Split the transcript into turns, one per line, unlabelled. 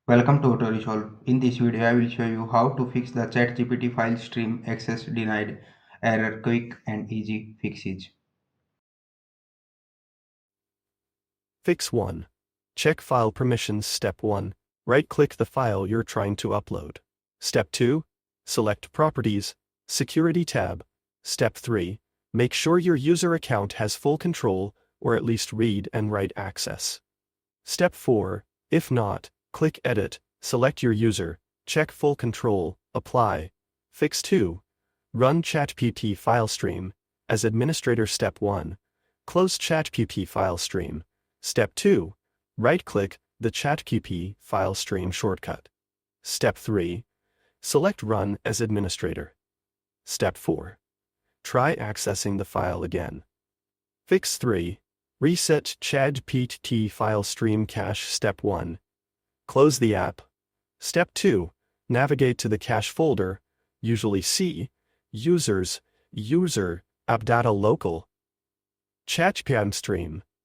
Welcome to Resolve. In this video, I will show you how to fix the ChatGPT file stream access denied error. Quick and easy fixes.
Fix 1. Check file permissions. Step 1. Right-click the file you're trying to upload. Step 2. Select Properties, Security tab. Step 3. Make sure your user account has full control or at least read and write access. Step 4. If not, click Edit, select your user, check full control, apply. Fix 2. Run ChatGPT file stream. As administrator. Step 1. Close ChatGPT file stream. Step 2. Right-click the ChatGPT file stream shortcut. Step 3. Select Run as administrator. Step 4. Try accessing the file again. Fix 3. Reset ChatGPT file stream cache. Step 1. Close the app. Step 2. Navigate to the cache folder, usually C, Users, User, App Data Local, ChatGPT stream.